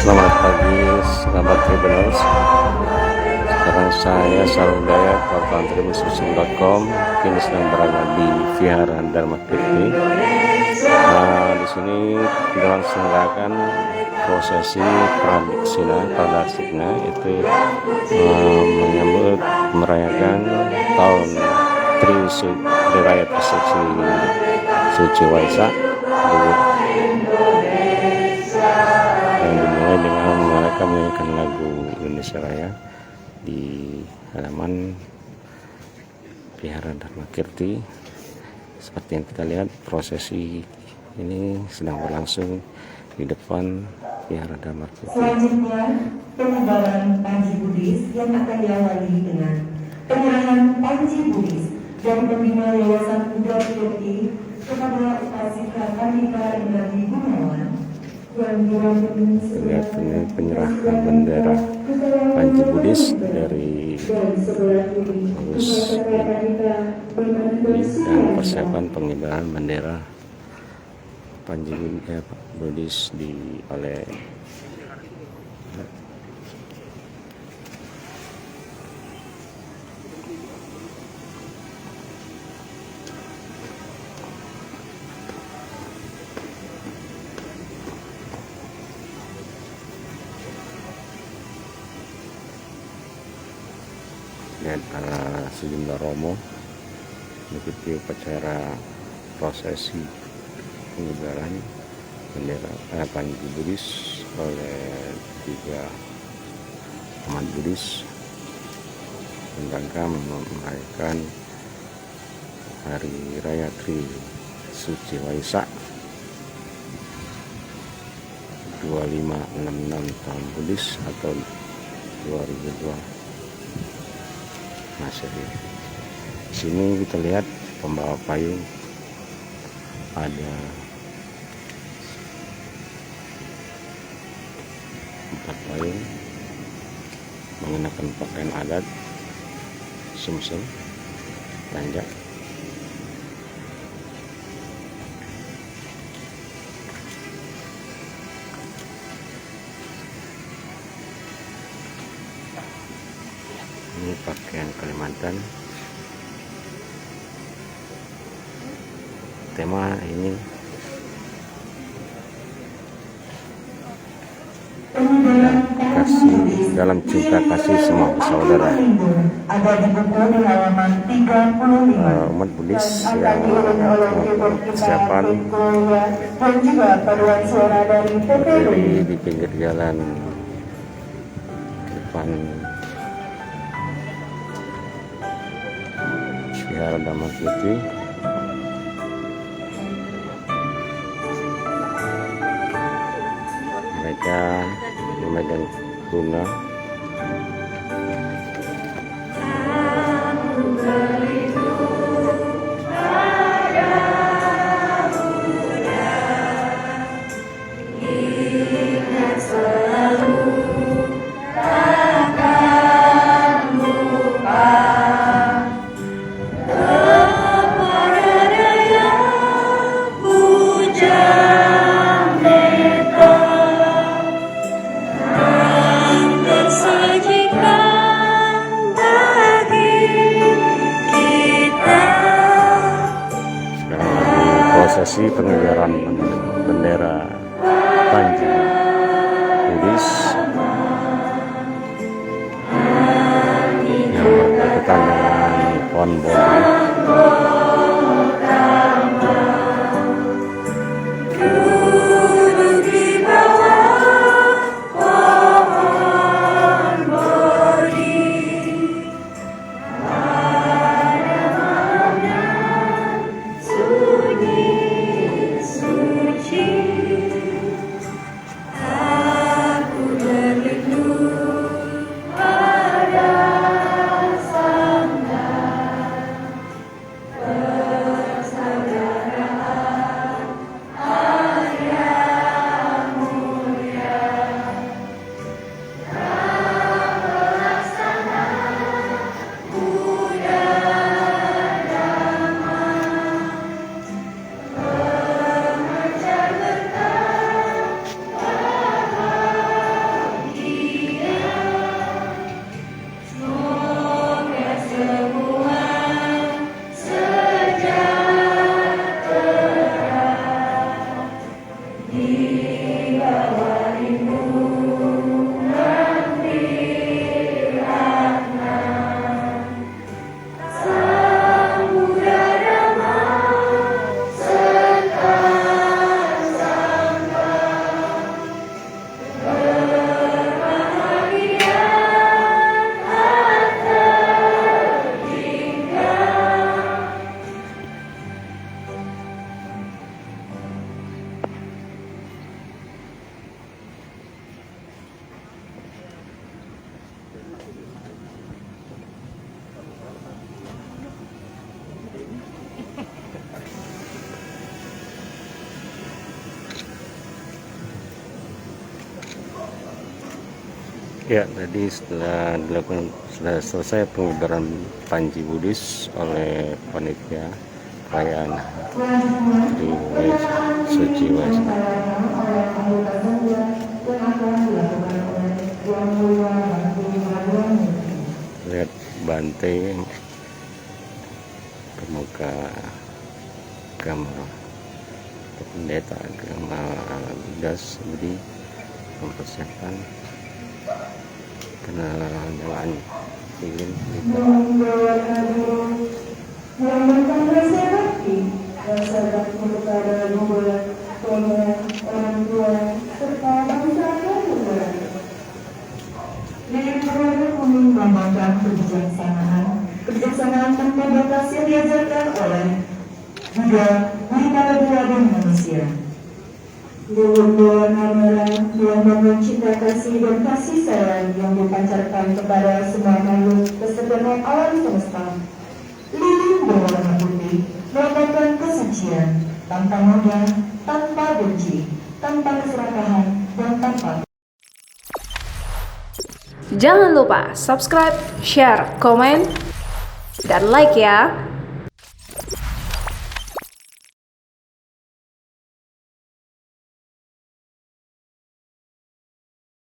Selamat pagi, sahabat Tribuners. Sekarang saya Sarung Dayat, wartawan tribunsusun.com, kini sedang berada di Vihara Dharma Kirti. Di sini kita laksanakan prosesi Pradaksina, itu menyambut merayakan tahun Tri Raya Suci Waisak, yang dimulai dengan mereka menyanyikan lagu Indonesia Raya di halaman Vihara Dharma Kirti. Seperti yang kita lihat, prosesi ini sedang berlangsung di depan Vihara Dharma Kirti. Selanjutnya, pengibaran Panji Buddhis yang akan diawali dengan penyerahan Panji Buddhis dari pembina Yayasan Buddha Kirti kepada Upasika Pandita Indradi Gunawan. Lihat ini penyerahan bendera Panji Buddhis dari dan persiapan pengibaran bendera Panji Buddhis oleh dan sejumlah romo mengikuti upacara prosesi pengibaran bendera Panji Buddhis oleh 3 umat Buddhis dalam rangka merayakan Hari Raya Tri Suci Waisak 2566 tahun Buddhis atau 2002 Masehi. Di sini kita lihat pembawa payung, ada 4 payung mengenakan pakaian adat Sumsel Lanjak. Ini pakaian Kalimantan. Tema ini kasih, dalam cinta kasih semua saudara. Ada di buku di halaman 35. Umat Buddhis yang persiapan dan juga paduan suara dari berdiri di pinggir jalan depan Vihara Dharma Kirti. Mereka memegang guna prosesi pengibaran bendera Panji Buddhis yang berkaitan dengan pohon Bodhi. Ya, tadi setelah selesai pengibaran Panji Buddhis oleh panitia perayaan Hari Suci Waisak. Lihat Bante pemuka agama pendeta agama Das Budi mempersiapkan penyelenggaraan lilin kebijaksanaan tanpa batas yang diajarkan oleh Buddha pada dua manusia. Luhur berwarna merah yang membuat kasih dan kasih sayang yang dipancarkan kepada semua makhluk kesedaran alam semesta. Lilin berwarna putih melambangkan kesucian, tanpa noda, tanpa benci, tanpa keserakahan, dan tanpa. Jangan lupa subscribe, share, komen, dan like ya.